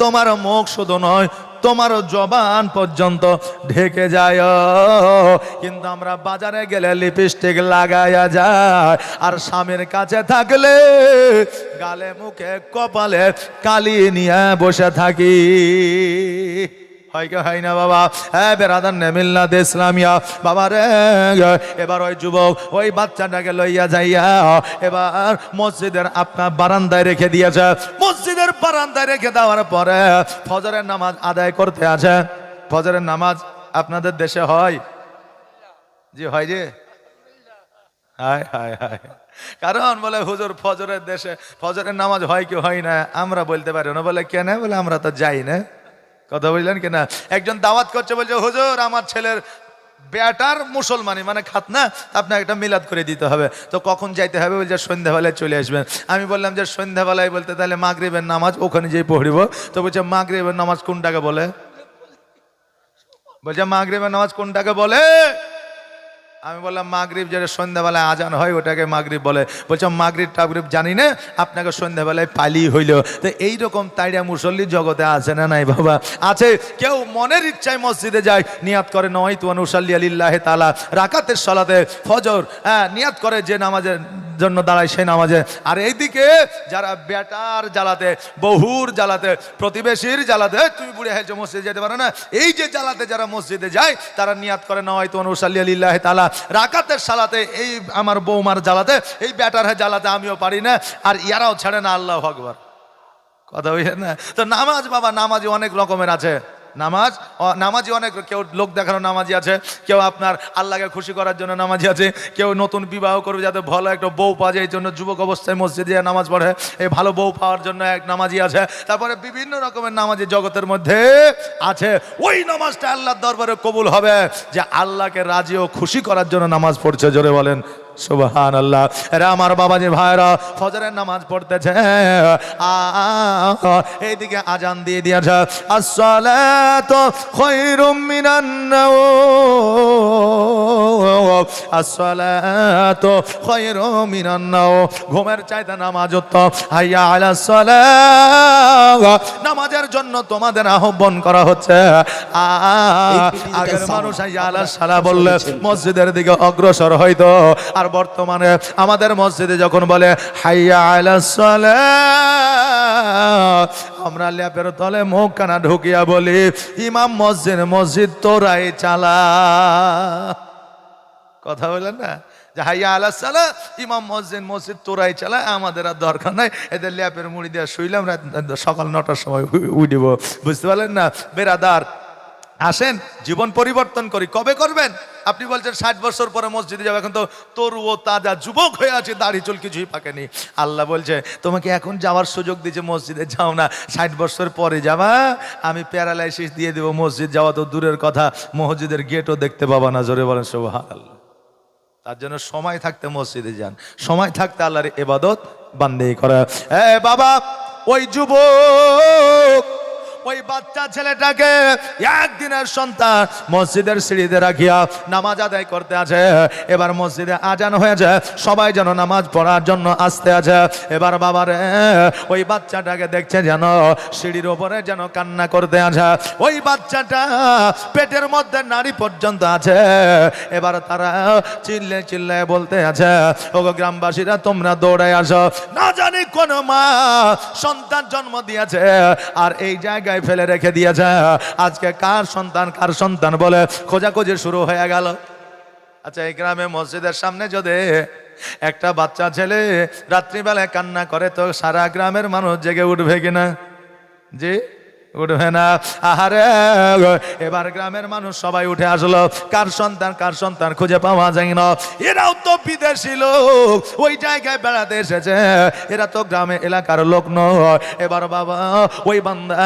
তোমার মুখ শুধু নয়, তোমার জবান পর্যন্ত ঢেকে যায়। কিন্তু আমরা বাজারে গেলে লিপস্টিক লাগায়া যায়, আর স্বামীর কাছে থাকলে গালে মুখে কপালে কালি নিয়ে বসে থাকি। হয় না বাবা? হ্যাঁ বেরাদার নেমিল্লাদ ইসলামিয়া বাবা রে। এবার ওই যুবক ওই বাচ্চাটাকে লইয়া যাইয়া এবার মসজিদের আপনার বারান্দায় রেখে দিয়েছে। মসজিদের বারান্দায় রেখে দেওয়ার পরে ফজরের নামাজ আদায় করতে আছে। ফজরের নামাজ আপনাদের দেশে হয়? জি হয় জি। হায় হায় হায়। কারণ বলে হুজুর ফজরের দেশে ফজরের নামাজ হয় কি হয় না আমরা বলতে পারি না। বলে কেন? বলে আমরা তো যাই না। কথা বুঝলেন কিনা? একজন দাওয়াত করছে, বলছে হুজুর আমার ছেলের বেটার মুসলমানি মানে খাতনা, আপনাকে একটা মিলাদ করে দিতে হবে। তো কখন যাইতে হবে? বলছে সন্ধ্যাবেলায় চলে আসবেন। আমি বললাম যে সন্ধ্যাবেলায় বলতে তাহলে মাগরিবের নামাজ ওখানে যেয়ে পড়িব। তো বলছে মাগরিবের নামাজ কোনটাকে বলে? বলছে মাগরিবের নামাজ কোনটাকে বলে? আমি বললাম মাগরিব যেটা সন্ধ্যাবেলায় আজান হয় ওটাকে মাগরিব বলে। বলছে মাগরিব টাগরিব জানি না, আপনাকে সন্ধ্যাবেলায় পালি হইল। তো এইরকম তাইরা মুসল্লি জগতে আছে না নাই বাবা? আছে। কেউ মনের ইচ্ছায় মসজিদে যায়, নিয়াত করে নয় তু অনুসাল্লি আলিল্লাহ তাআলা রাকাতের সালাতে ফজর, নিয়াত করে যে নামাজের জন্য দাঁড়ায় সেই নামাজে। আর এইদিকে যারা বেটার জ্বালাতে, বহুর জ্বালাতে, প্রতিবেশীর জ্বালাতে, তুমি বুড়ে হয়েছো মসজিদে যেতে পারো না, এই যে জ্বালাতে যারা মসজিদে যায় তারা নিয়াত করে না হয়তো অনুসাল্লি আলিল্লাহ তাআলা রাকাতের সালাতে, এই আমার বৌমার জ্বালাতে, এই বেটার জ্বালাতে আমিও পারি না, আর ইয়ারাও ছাড়ে না। আল্লাহু আকবার, কথা বুঝে না? তো নামাজ বাবা, নামাজি অনেক রকমের আছে। নামাজি অনেক, কেউ লোক দেখানো নামাজি আছে, কেউ আপনার আল্লাহকে খুশি করার জন্য নামাজি আছে, কেউ নতুন বিবাহ করবে যাতে ভালো একটা বউ পাওয়া যায় এই জন্য যুবক অবস্থায় মসজিদে নামাজ পড়ে, এই ভালো বউ পাওয়ার জন্য এক নামাজি আছে। তারপরে বিভিন্ন রকমের নামাজি জগতের মধ্যে আছে। ওই নামাজটা আল্লাহর দরবারে কবুল হবে যে আল্লাহকে রাজি ও খুশি করার জন্য নামাজ পড়ছে। জোরে বলেন সুবহানাল্লাহ। এরা আমার বাবাজি ভাইরা ফজরের নামাজ পড়তেছে, এইদিকে আজান দিয়ে দিয়েছে, আসসালাতু খায়রুম মিনান নাওম, আসসালাতু খায়রুম মিনান নাওম, ঘুমের চাইতে নামাজ উত্তম। হাইয়া আলাস সালাহ, নামাজের জন্য তোমাদের আহ্বান করা হচ্ছে। আগের মানুষ হাইয়া আলাস সালাহ বললে মসজিদের দিকে অগ্রসর হইতো, আর বর্তমানে আমাদের মসজিদে যখন বলে হাইয়া আলাস সালাহ, আমরা ল্যাপের তলে মুখ কানা ঢুকিয়া বলি ইমাম মসজিদ তোরাই চালা। কথা বলেন না যে হাইয়া আলাস সালাহ, ইমাম মসজিদ তোরাই চালা, আমাদের আর দরকার নাই, এদের ল্যাপের মুড়ি দিয়ে শুইলাম, সকাল 9টার সময় উঠিব। বুঝতে পারলেন না? বেরাদার আসেন, জীবন পরিবর্তন করি। কবে করবেন? আপনি বলছেন 60 বছর পরে মসজিদে যাবে, এখন তো তরু ও তাজা যুবক হয়ে আছে, দাড়ি চুল কিছুই পাকেনি। আল্লাহ বলছে তোমাকে এখন যাওয়ার সুযোগ দিয়েছে, মসজিদে যাও না, 60 বছর পরে যাবা, আমি প্যারালাইসিস দিয়ে দেবো, মসজিদ যাওয়া তো দূরের কথা, মসজিদের গেটও দেখতে পাবা না। জোরে বলেন সুবহানাল্লাহ। তার জন্য সময় থাকতে মসজিদে যান, সময় থাকতে আল্লাহর ইবাদত বান্দেগি করা। বাবা, ওই যুবক, ওই বাচ্চা ছেলেটাকে একদিনের সন্তান মসজিদের সিঁড়িতে রাখিয়া নামাজ আদায় করতে আছে। এবার মসজিদে আজান হয়েছে, সবাই যেন নামাজ পড়ার জন্য আসতে আছে। এবার বাবারে ওই বাচ্চাটাকে দেখছে যেন সিঁড়ির ওপরে যেন কান্না করতে আছে। ওই বাচ্চাটা পেটের মধ্যে নাড়ি পর্যন্ত আছে। এবার তারা চিল্লে বলতে আছে, ওগো গ্রামবাসীরা তোমরা দৌড়ায় আসো, না জানি কোন মা সন্তান জন্ম দিয়েছে আর এই জায়গায় ফেলে রেখে দিয়েছে, আজকে কার সন্তান বলে খোঁজাখুঁজি শুরু হয়ে গেল। আচ্ছা, এই গ্রামে মসজিদের সামনে যদি একটা বাচ্চা ছেলে রাত্রিবেলায় কান্না করে তো সারা গ্রামের মানুষ জেগে উঠবে কিনা? জি, উঠবে না। আহারে, এবার গ্রামের মানুষ সবাই উঠে আসলো, কার সন্তান খুঁজে পাওয়া যায় না। এরাও তো বিদেশি লোক, ওই জায়গায় বেড়াতে এসেছে, এরা তো গ্রামে এলাকার লোক নয়। এবার বাবা ওই বান্দা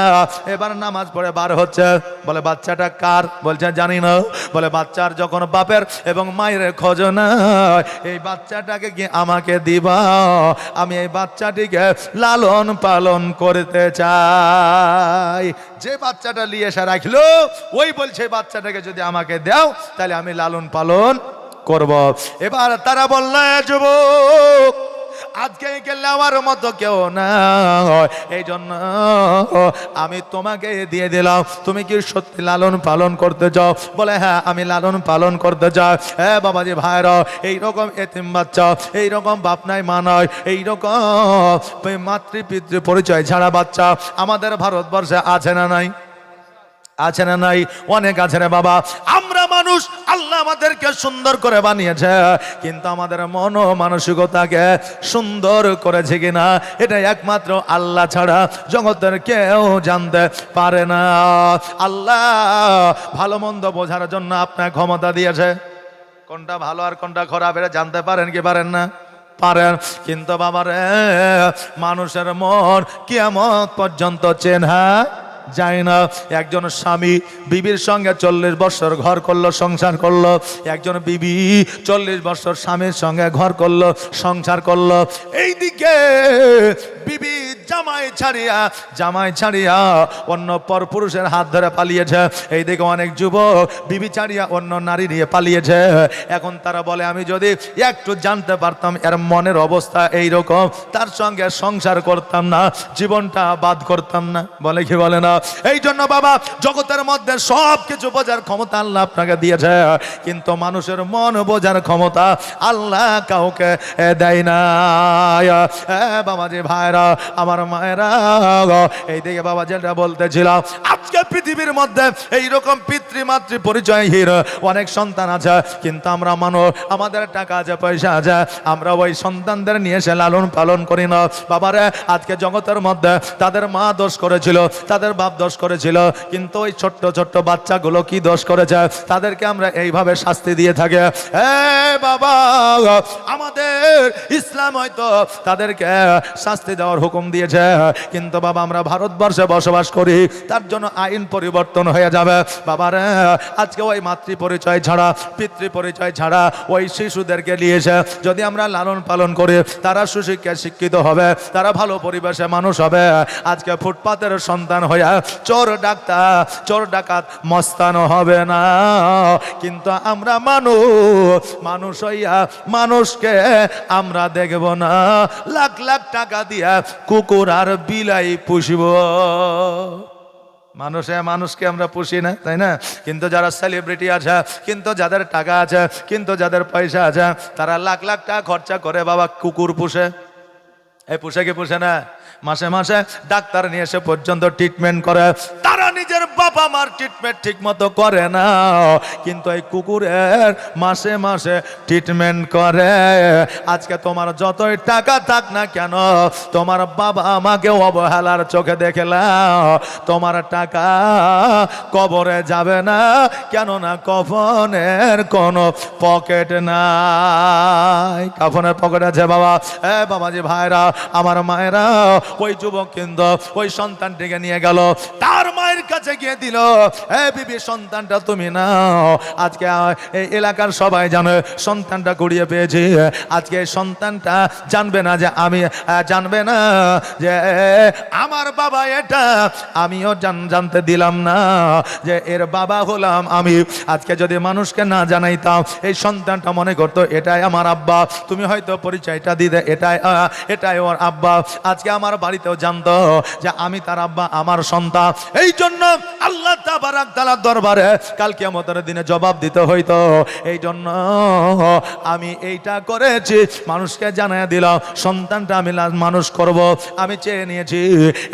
এবার নামাজ পড়ে বার হচ্ছে, বলে বাচ্চাটা কার? বলছে জানি না। বলে বাচ্চার যখন বাপের এবং মায়ের খোঁজ না, এই বাচ্চাটাকে কি আমাকে দিবা? আমি এই বাচ্চাটিকে লালন পালন করতে চাই। যে বাচ্চাটা নিয়ে এসে রাখলো ওই বলছে বাচ্চাটাকে যদি আমাকে দাও তাহলে আমি লালন পালন করব। এবার তারা বলল, যুবক আজকে গেলে আমার মতো কেউ না, এই জন্য আমি তোমাকে দিয়ে দিলাম, তুমি কি সত্যি লালন পালন করতে চাও? বলে হ্যাঁ, আমি লালন পালন করতে চাই। হ্যাঁ বাবাজি ভাইরা, এইরকম এতিম বাচ্চা, এইরকম বাপ নাই মা নয়, এইরকম মাতৃপিতৃ পরিচয় ছাড়া বাচ্চা আমাদের ভারতবর্ষে আছে না নাই? আছে না নাই? অনেক আছে রে বাবা। আমরা মানুষ, আল্লাহ আমাদেরকে সুন্দর করে বানিয়েছে, কিন্তু আমাদের মন মানসিকতাকে সুন্দর করেছে কিনা এটা একমাত্র আল্লাহ ছাড়া জগতের কেউ জানতে পারে না। আল্লাহ ভালো মন্দ বোঝার জন্য আপনার ক্ষমতা দিয়েছে, কোনটা ভালো আর কোনটা খারাপ এটা জানতে পারেন কি পারেন না? পারেন। কিন্তু বাবারে মানুষের মন কিয়ামত পর্যন্ত চেনা যায় না। একজন স্বামী বিবির সঙ্গে 40 বছর ঘর করলো, সংসার করলো। একজন বিবি 40 বছর স্বামীর সঙ্গে ঘর করলো, সংসার করলো। এইদিকে বিবি জামাই ছাড়িয়া অন্য পরপুরুষের হাত ধরে পালিয়েছে। এই দিকে অনেক যুবক বিবি ছাড়িয়া অন্য নারী নিয়ে পালিয়েছে। এখন তারা বলে আমি যদি একটু জানতে পারতাম এর মনের অবস্থা এইরকম, তার সঙ্গে সংসার করতাম না, জীবনটা বাদ করতাম না। বলে কি বলে না? এই জন্য বাবা, জগতের মধ্যে সব কিছু বোঝার ক্ষমতা আল্লাহ আপনাকে দিয়েছে, কিন্তু মানুষের মন বোঝার ক্ষমতা আল্লাহ কাউকে দেয় না। বাবাজি ভাইরা, আমার মায়েরা, এই দিকে বাবা যেটা বলতেছিলাম, আজকে পৃথিবীর মধ্যে এইরকম পিতৃমাতৃ পরিচয়হীন অনেক সন্তান আছে, কিন্তু আমরা মানুষ, আমাদের টাকা আছে, পয়সা আছে, আমরা ওই সন্তানদের নিয়ে এসে লালন পালন করি না। বাবারে, আজকে জগতের মধ্যে তাদের মা দোষ করেছিল, তাদের বাপ দোষ করেছিল, কিন্তু ওই ছোট্ট ছোট্ট বাচ্চাগুলো কি দোষ করেছে, তাদেরকে আমরা এইভাবে শাস্তি দিয়ে থাকি। বাবা, আমাদের ইসলাম হয়তো তাদেরকে শাস্তি দেওয়ার হুকুম দিয়েছে, কিন্তু বাবা আমরা ভারতবর্ষে বসবাস করি, তার জন্য আইন পরিবর্তন হয়ে যাবে। বাবারে, আজকে ওই মাতৃ পরিচয় ছাড়া, পিতৃ পরিচয় ছাড়া ওই শিশুদেরকে নিয়েছে যদি আমরা লালন পালন করি, তারা সুশিক্ষায় শিক্ষিত হবে, তারা ভালো পরিবেশে মানুষ হবে। আজকে ফুটপাতের সন্তান হইয়া চোর ডাকাত মস্তান হবে না, কিন্তু আমরা মানুষ হইয়া মানুষকে আমরা দেখব না, লাখ লাখ টাকা দিয়া কুকুর আর বিলাই পুষব। মানুষকে আমরা পুষি না, তাই না? কিন্তু যারা সেলিব্রিটি আছে, কিন্তু যাদের টাকা আছে, কিন্তু যাদের পয়সা আছে, তারা লাখ লাখ টাকা খরচা করে বাবা কুকুর পুষে। এই পুষে কি পুষে না? মাসে মাসে ডাক্তার নিয়ে এসে পর্যন্ত ট্রিটমেন্ট করে। তারা নিজের বাবা মার ট্রিটমেন্ট ঠিক মতো করে না, কিন্তু এই কুকুরের মাসে মাসে ট্রিটমেন্ট করে। আজকে তোমার যতই টাকা থাক না কেন, তোমার বাবা আমাকে অবহেলার চোখে দেখলাম, তোমার টাকা কবরে যাবে না, কেননা কফনের কোনো পকেট নাই। কাফনের পকেট আছে বাবা। বাবাজি ভাইরা, আমার মায়েরা, ওই যুবক কিন্তু ওই সন্তানটিকে নিয়ে গেল, তার মায়ের কাছে গিয়ে দিল, বিবি সন্তানটা তুমি নাও। আজকে এই এলাকার সবাই জানে সন্তানটা কুড়িয়ে পেয়েছি। আজকে সন্তানটা জানবে না যে জানবে না যে আমার বাবা এটা, আমিও জানতে দিলাম না যে এর বাবা হলাম আমি। আজকে যদি মানুষকে না জানাইতাম, এই সন্তানটা মনে করতো এটাই আমার আব্বা। তুমি হয়তো পরিচয়টা দিতে এটাই ওর আব্বা। আজকে আমার বাড়িতেও জানতো যে আমি তার আব্বা, আমার সন্তান। এই জন্য আল্লাহ তাবারাক তাআলার দরবারে কাল কিয়ামতের দিনে জবাব দিতে হইতো। এই জন্য আমি এইটা করেছি, মানুষকে জানাইয়া দিলাম সন্তানটা আমি মানুষ করব, আমি চেয়ে নিয়েছি।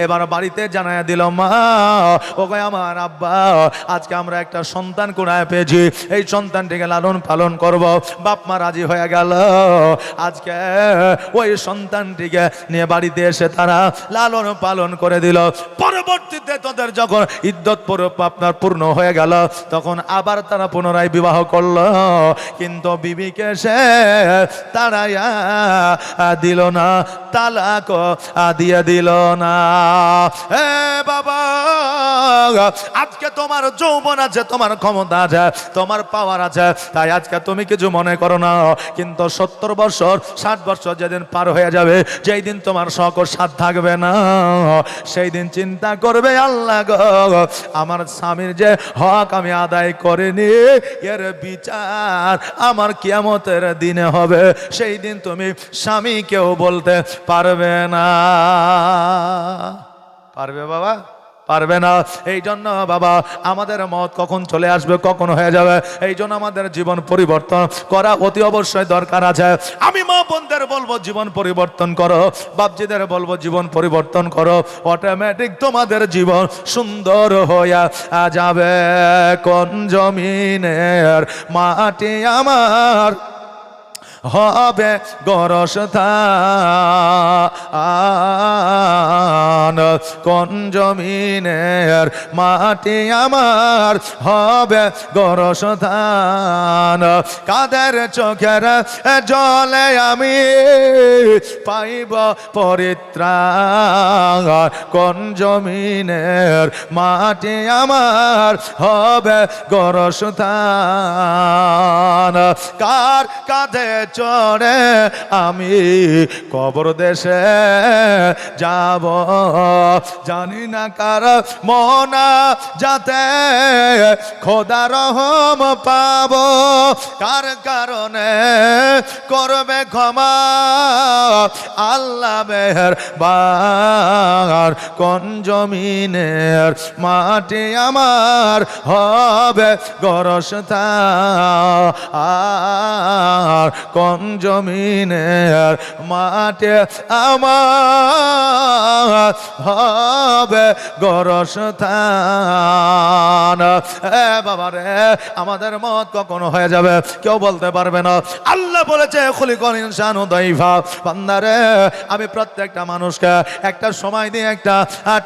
এবার বাড়িতে জানাইয়া দিলাম, মা ওকে আমার আব্বা, আজকে আমরা একটা সন্তান কোনায় পেয়েছি, এই সন্তানটিকে লালন পালন করব। বাপ মা রাজি হয়ে গেল। আজকে ওই সন্তানটিকে নিয়ে বাড়িতে এসে তারা লালন পালন করে দিল। পরবর্তীতে তাদের যখন ইদ্যত আপনার পূর্ণ হয়ে গেল, তখন আবার তারা পুনরায় বিবাহ করলো, কিন্তু বিবিকে সে তাড়াইয়া দিল না, তালাক দিয়ে দিল না। বাবা, আজকে তোমার যৌবন আছে, তোমার ক্ষমতা আছে, তোমার পাওয়ার আছে, তাই আজকে তুমি কিছু মনে করো না, কিন্তু 70 বছর 60 বছর যেদিন পার হয়ে যাবে, যেই দিন তোমার সকল সাথ থাকবে না, সেই দিন চিন্তা করবে, আল্লাহ গো, আমার স্বামীর যে হক আমি আদায় করিনি, এর বিচার আমার কিয়ামতের দিনে হবে। সেই দিন তুমি স্বামীকেও বলতে পারবে না। পারবে বাবা? পারবে না। এই জন্য বাবা, আমাদের মত কখন চলে আসবে, কখন হয়ে যাবে, এই জন্য আমাদের জীবন পরিবর্তন করা অতি অবশ্যই দরকার আছে। আমি মা বোনদের বলবো জীবন পরিবর্তন করো, বাপজিদের বলবো জীবন পরিবর্তন করো, অটোমেটিক তোমাদের জীবন সুন্দর হয়ে যাবে। কোন জমিনের মাটি আমার হবে গোরস্থান, কোন জমিনের মাটি আমার হবে গোরস্থান, কাদের চোখের জলে আমি পাইব পরিত্রাণ, কোন জমিনের মাটি আমার হবে গোরস্থান, কার কাঁধে চড়ে আমি কবর দেশে যাব, জানি না কার মনা যাতে খোদা রহম পাব, কার কারণে করবে ক্ষমা আল্লাহ মেহেরবান, কোন জমিনের মাটি আমার হবে গোরস্থান, আর কোন জমিনের মাটি আমার হবে গোরস্থান। বাবা রে, আমাদের মত কখনো হয়ে যাবে কেউ বলতে পারবে না। আল্লাহ বলেছে খুলিকাল ইনসানু দাইফা, বান্দারে আমি প্রত্যেকটা মানুষকে একটা সময় দিয়ে একটা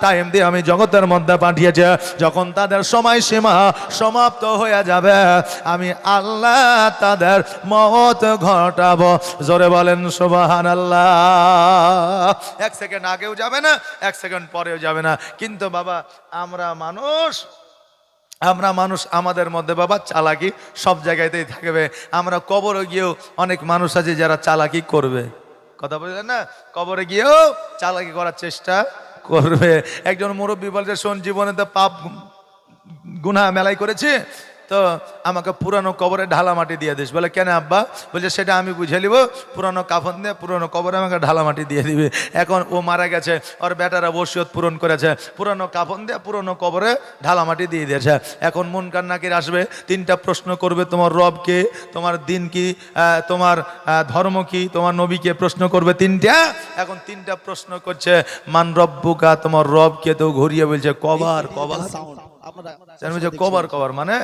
টাইম দিয়ে আমি জগতের মধ্যে পাঠিয়েছে, যখন তাদের সময় সীমা সমাপ্ত হয়ে যাবে আমি আল্লাহ তাদের মওত ঘটাবো। জোরে বলেন সুবহানাল্লাহ। এক সেকেন্ড আগেও যাবে না, এক সেকেন্ড পরেও যাবে না। কিন্তু বাবা আমরা মানুষ আমাদের মধ্যে বাবা চালাকি সব জায়গাতেই থাকবে। আমরা কবরে গিয়েও অনেক মানুষ আছে যারা চালাকি করবে, কথা বললেন না, কবরে গিয়েও চালাকি করার চেষ্টা করবে। একজন মুরব্বী বলছে শোন, জীবনে তো পাপ গুনাহ মেলাই করেছি, তো আমাকে পুরানো কবরে ঢালা মাটি দিয়ে দিস। বলে কেন আব্বা? বলছে সেটা আমি বুঝে নিব, পুরানো কাফন দিয়ে পুরানো কবরে আমাকে ঢালা মাটি দিয়ে দিবে। এখন ও মারা গেছে, ওর বেটারা ওসিয়ত পূরণ করেছে, পুরানো কাফন দিয়ে পুরানো কবরে ঢালা মাটি দিয়ে দিয়েছে। এখন মুনকার নাকির আসবে, তিনটা প্রশ্ন করবে, তোমার রব কে, তোমার দিন কি, তোমার ধর্ম কি, তোমার নবীকে প্রশ্ন করবে তিনটা। এখন তিনটা প্রশ্ন করছে, মান রব্বুকা, তোমার রব কে, তো ঘুরিয়ে বলছে কবর কবর কবর কবর মানে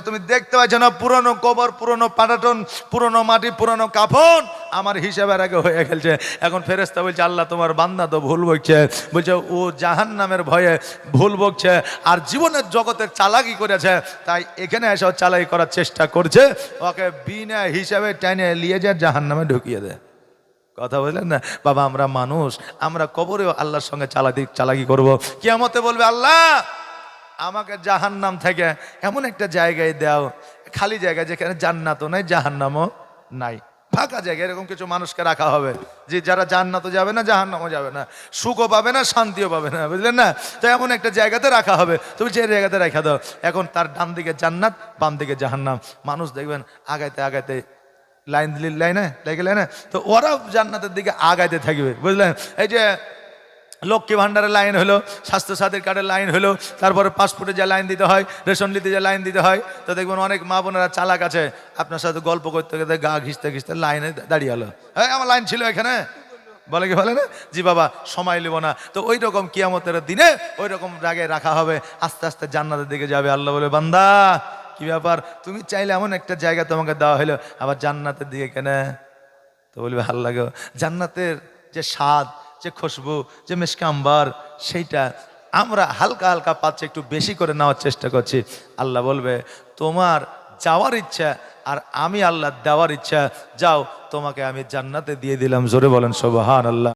তুমি দেখতে পাচ্ছ না পুরনো কবর, পুরনো পাটাটন, পুরনো মাটি, পুরনো কাফন আমার হিসাবের আগে হয়ে গেছে। এখন ফেরেশতা বলছে আল্লাহ তোমার বান্দা তো ভুল বকছে, বলছে ও জাহান্নামের ভয়ে ভুল বকছে আর জীবনের জগতের চালাকি করেছে, তাই এখানে এসে চালাকি করার চেষ্টা করছে, ওকে বিনা হিসাবে টেনে নিয়ে যায় জাহান্নামে ঢুকিয়ে দেয়। কথা বললেন না বাবা, আমরা মানুষ, আমরা কবরেও আল্লাহর সঙ্গে চালাকি করব। কিয়ামতে বলবে আল্লাহ আমাকে জাহান্নাম থেকে এমন একটা জায়গায় দাও, খালি জায়গা যেখানে জান্নাতও নাই জাহান্নামও নাই, ফাঁকা জায়গা, এরকম কিছু মানুষকে রাখা হবে যে যারা জান্নাতও যাবে না জাহান্নামও যাবে না, সুখও পাবে না শান্তিও পাবে না, বুঝলেন না? তো এমন একটা জায়গাতে রাখা হবে, তুমি যে জায়গাতে রেখে দাও। এখন তার ডান দিকে জান্নাত, বাম দিকে জাহান্নাম। মানুষ দেখবেন আগাইতে আগাইতে লাইন দিলি লাইনে লেগে লাইনে, তো ওরাও জান্নাতের দিকে আগাইতে থাকবে, বুঝলেন? এই যে লক্ষ্মী ভান্ডারের লাইন হলো, স্বাস্থ্যসাথীর কার্ডের লাইন হলো, তারপরে পাসপোর্টে যে লাইন দিতে হয়, রেশন নিতে যে লাইন দিতে হয়, তো দেখবেন অনেক মা বোনেরা চালাক আছে, আপনার সাথে গল্প করতে করতে গা ঘিসতে ঘিসতে লাইনে দাঁড়িয়ে হলো, হ্যাঁ আমার লাইন ছিল এখানে, বলে কি বলে না, জি বাবা সময় নেব না। তো ওই রকম কিয়ামতের দিনে ওই রকম জায়গায় রাখা হবে, আস্তে আস্তে জান্নাতের দিকে যাবে। আল্লাহ বলে বান্দা কি ব্যাপার, তুমি চাইলে এমন একটা জায়গা তোমাকে দেওয়া হলো, আবার জান্নাতের দিকে কেন? তো বলবে ভালো লাগে, জান্নাতের যে স্বাদ, যে খুশবু, যে মিশকে আম্বার, সেইটা আমরা হালকা হালকা পাচ্ছি, একটু বেশি করে নেওয়ার চেষ্টা করছি। আল্লাহ বলবে তোমার যাওয়ার ইচ্ছা আর আমি আল্লাহ দেওয়ার ইচ্ছা, যাও তোমাকে আমি জান্নাতে দিয়ে দিলাম। জোরে বলেন সুবহানাল্লাহ।